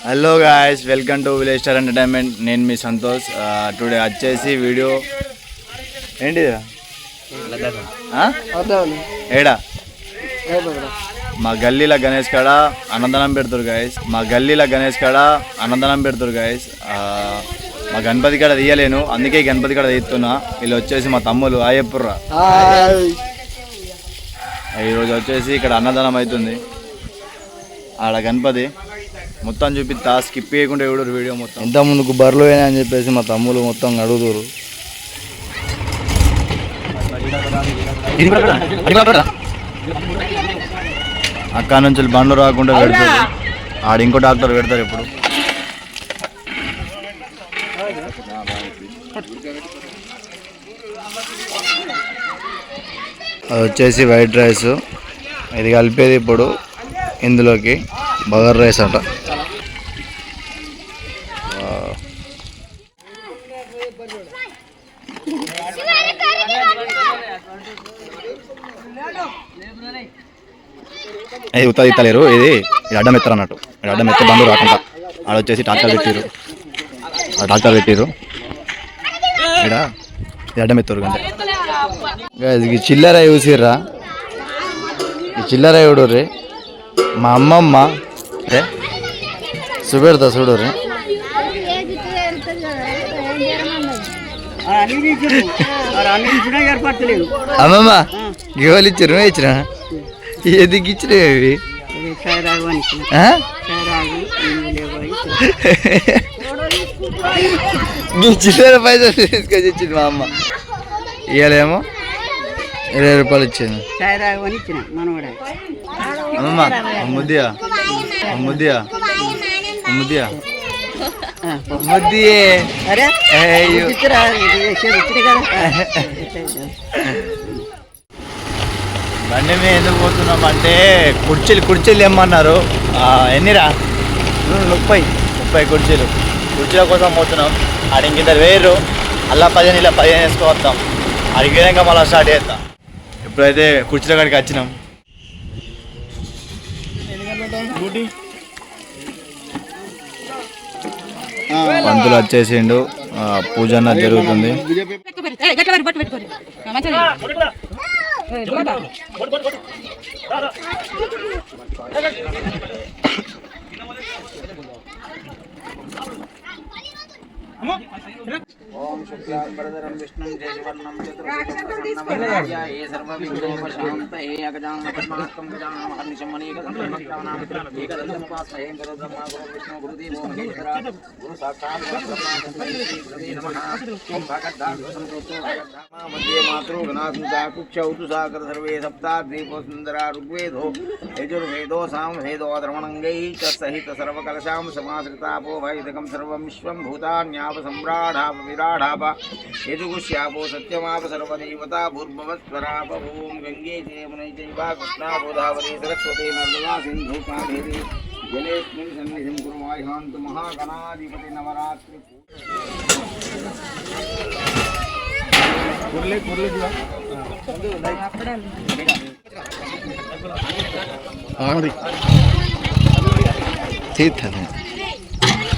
Hello guys, welcome to village star entertainment. నేను మీ Santosh. Today వచ్చేసి video ఏంటిది ఏడా మా గల్లీల గణేష్ కాడ అన్నదానం పెడతారు గాయస్. మా గణపతి కాడ తీయలేను, అందుకే గణపతి కాడ తీస్తున్నా. వీళ్ళు వచ్చేసి మా తమ్ములు ఆయప్పుర్రా. ఈరోజు వచ్చేసి ఇక్కడ అన్నదానం అవుతుంది. ఆడ గణపతి మొత్తం చూపిస్తా, స్కిప్ చేయకుండా ఎవడు వీడియో మొత్తం. ఇంత ముందుకు బర్రెలు అని చెప్పేసి మా తమ్ములు మొత్తం అడుగుతారు. అక్కడ నుంచి బండ్లు రాకుండా పెడతారు. ఆడ ఇంకో డాక్టర్ పెడతారు ఇప్పుడు. అది వచ్చేసి వైట్ రైస్, ఇది కలిపేది ఇప్పుడు ఇందులోకి బగర్ రైస్ అంట. ఇది ఉత్తా ఇస్తలేరు, ఇది అడ్డం ఎత్తారు అన్నట్టు. అడ్డం ఎత్తే బండ్లు రాకుండా ఆడ వచ్చేసి డాక్టర్ పెట్టారు. ఇక్కడ ఇది అడ్డం ఎత్తారు కంటే. ఇది చిల్లర చూసిర్రా, ఈ చిల్లర ఎవడు రే మా అమ్మమ్మ రే చూపెడతా చూడు రే. అమ్మమ్మ గివలు ఇచ్చారు, నువ్వే ఇచ్చినా? ఎందుకు ఇచ్చినవి? చిల్లర పైసలు తీసుకొచ్చి ఇచ్చింది మా అమ్మ. ఇవాళేమో 20 రూపాయలు ఇచ్చింది. అమ్మమ్మ ముద్దియా ముద్దియే. బండి మీద ఎందుకు పోతున్నాం అంటే కుర్చీలు ఏమన్నారు, ఎన్నిరా? 30 కుర్చీల కోసం పోతున్నాం. ఆడికి ఇద్దరు వేరు, అలా 15 ఇలా 15 వేసుకోవద్దాం. అడిగినాక మళ్ళీ స్టార్ట్ చేద్దాం. ఎప్పుడైతే కుర్చీల కాడికి వచ్చినాం, పంతులు వచ్చేసిండు, పూజ అన్నది జరుగుతుంది. ఓం శుక్లాంబరధరం విష్ణుం శశివర్ణం చతుర్భుజం ఏ సర్వవిఘ్నోపశాంతయే అగజానన పద్మార్కం గజానన మహర్నిశం అనేకదంతం ఏకదంతముపాస్మహే గురు బ్రహ్మ గురు విష్ణు గురుదేవో మహేశ్వర గురు సాక్షాత్ నమః. ఓం భగద్దాసు సంతోషో మధ్యే మాతృ గణాసుతా కుక్షౌతు సాగర సర్వే సప్తా ద్వీపో సుందరా ఋగ్వేదో యజుర్వేదో సామవేదో ధర్మణంగై చ సహిత సర్వకలశాం సమాశ్రితాపో భైదకం సర్వం విశ్వం భూతాన్యాప సమ్రాఢాప విరాఢాప యజుగుష్యాపో సత్యమాప సర్వదేవతా భూర్భవస్వరాప. ఓం గంగే యమునే చైవ కృష్ణా గోదావరి సరస్వతి నర్మదా సింధు కావేరీ జలేస్మిన్ సన్నిధిం కుర్వాయిహాంతు మహాగణాధిపతి నవరాత్రి.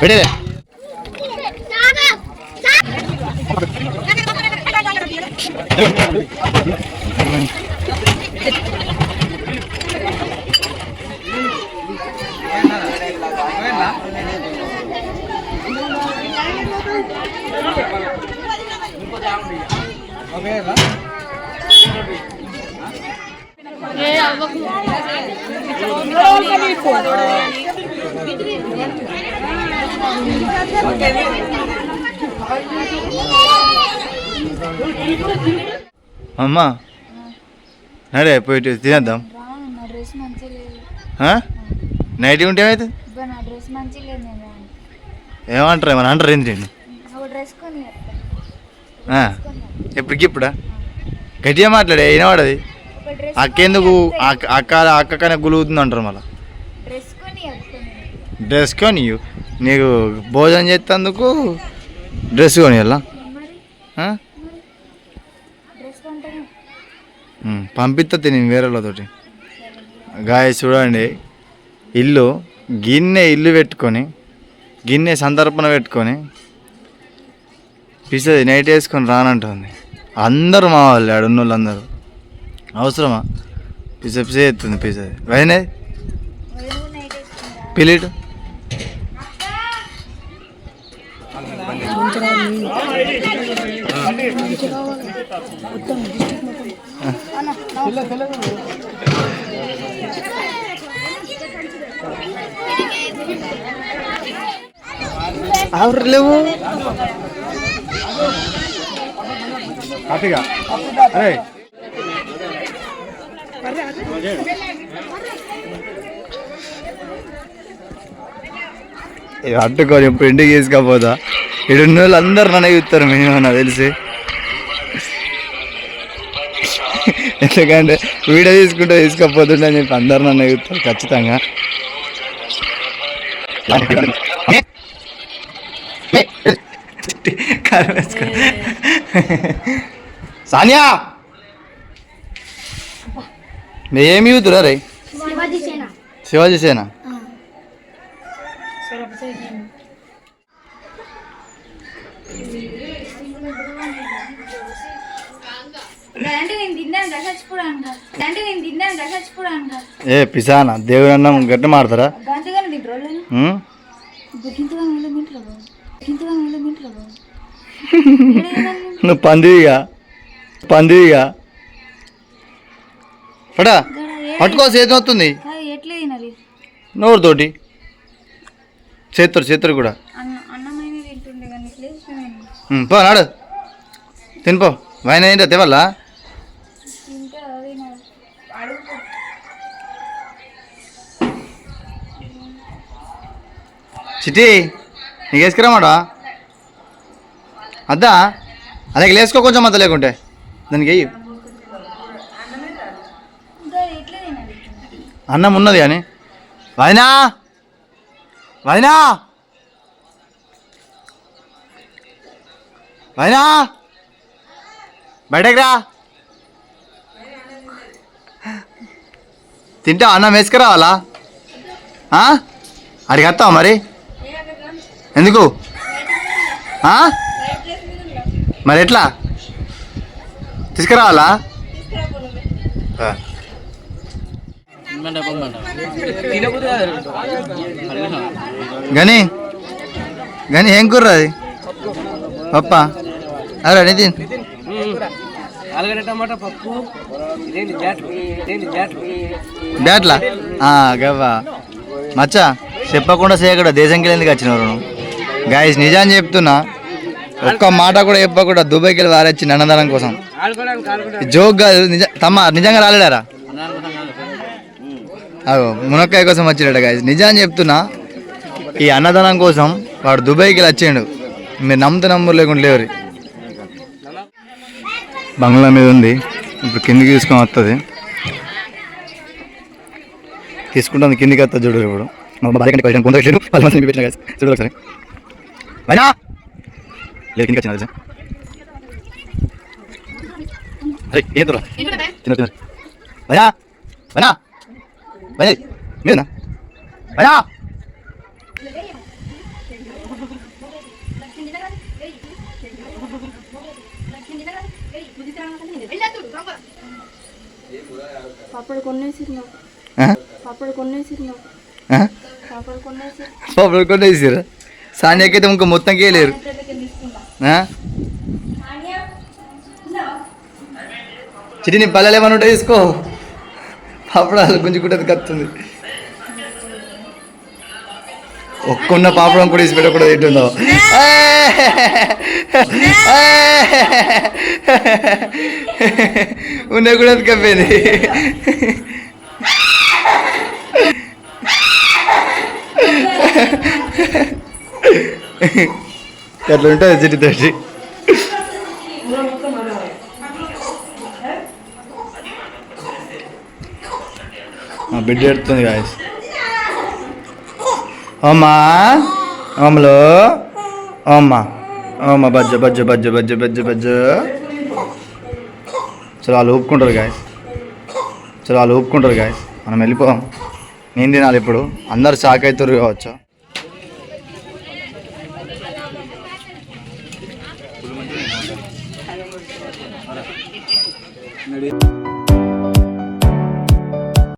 పెడే అమ్మా నడే పోయి తినేద్దాం. నైట్ ఉంటే ఏమైతే ఏమంటారు, ఏమన్నా అంటారు ఏంటి? ఎప్పటికిప్పుడా గట్టిగా మాట్లాడే వినవాడది. అక్కెందుకు అక్కకనే గులుగుతుంది అంటారు. మళ్ళీ డ్రెస్ కొని నీకు భోజనం చేసేందుకు డ్రెస్ కొని వెళ్ళా పంపిస్తా నేను వేరే వాళ్ళతోటి. గాయ చూడండి, ఇల్లు గిన్నె ఇల్లు పెట్టుకొని గిన్నె సందర్భన పెట్టుకొని పిసది నైట్ వేసుకొని రానంటుంది. అందరూ మా వాళ్ళు ఆడున్న వాళ్ళు అందరూ. అవసరమా? పిసే ఎత్తుంది పిసది. వైనే పిలిటు ఆవిడ లేవు హ్యాపీగా. అరే అట్టుకొని ఇప్పుడు ఇంటికి తీసుకపోతా. ఇడున్న వాళ్ళు అందరు నన్ను చూస్తారు మినిమం నాకు తెలిసి. ఎందుకంటే వీడియో తీసుకుంటే తీసుకపోతుండే అని చెప్పి అందరు నన్ను చూస్తారు ఖచ్చితంగా. సానియా ఏమి చూతురా రే? శివాజీ సేన. ఏ పిసానా దేవుడు అన్నం గట్టి మాడతారా? నువ్వు పందిగా పడా పట్టుకో. చేతి వస్తుంది నోరుతోటి చేతురు కూడా. పో నాడు తినిపో. వైన ఏంటో తెవల్లా? చిట్టి నీకు వేసుకురామాడా? అద్దా అలాగే వేసుకో కొంచెం అంత లేకుంటే దానికి వెయ్యి. అన్నం ఉన్నది కానీ. వైనా వైనా వైనా బయటకు రా. తింటా అన్నం వేసుకురావాలా? అడిగి వస్తావా మరి? ఎందుకు మరి ఎట్లా తీసుకురావాలా? గని గని ఏం కూర అది? పప్ప అరే నితిన్ బ్యాట్లా గవ్వా మచ్చా చెప్పకుండా చేయకుండా దేశంకి ఎందుకు వచ్చినవారు నువ్వు? గాయస్ నిజాన్ని చెప్తున్నా, ఒక్క మాట కూడా చెప్పకుండా దుబాయ్కి వెళ్ళి వారొచ్చింది అన్నదానం కోసం. జోక్ కాదు నిజంగా రాలేడారా? మునక్కాయ కోసం వచ్చినాడు గాయస్. నిజాన్ని చెప్తున్నా, ఈ అన్నదానం కోసం వాడు దుబాయ్కి వెళ్ళి వచ్చిండు. మీరు నమ్మురు లేకుండా లేవరి. బంగ్లా మీద ఉంది, ఇప్పుడు కిందికి తీసుకొని వస్తుంది. తీసుకుంటుంది కిందికి వస్తుంది చూడు. ఇప్పుడు మా బాగా కొంచెం కొంత పెట్టారు 10 మంది పెట్టిన గాయస్ చూడు ఒకసారి. అయినా లేదు కిందికి వచ్చిన తెలుసా? అరే ఏం తిన్నారు తిన్నారు భయా భయా భయ మీరేనా భయా? పాపడు కొనేసిరా? సానియాకైతే ఇంకో మొత్తంకే లేరు. చిటి నీ పల్లెలు ఏమన్నా ఉంటే తీసుకో. పాపడాలు గుంజుకుంటుంది కత్తుంది. ఒక్కున్న పాపడం కూడా తీసి పెట్టకూడదు. ఏంటుందో ఉన్న కూడా కప్పేది. అట్లా ఉంటుంది చిటితోటి. బిడ్డ ఎడుతుంది గాయస్. అమ్మా అమ్మలో అమ్మ అమ్మ బజ్జ బజ్జ బజ్జ బజ్జ బజ్జ బజ్జ. చలో వాళ్ళు ఊపుకుంటారు గాయస్. మనం వెళ్ళిపోదాం. నేను తినాలి ఇప్పుడు. అందరు షాక్ అవుతారు కావచ్చు. నడి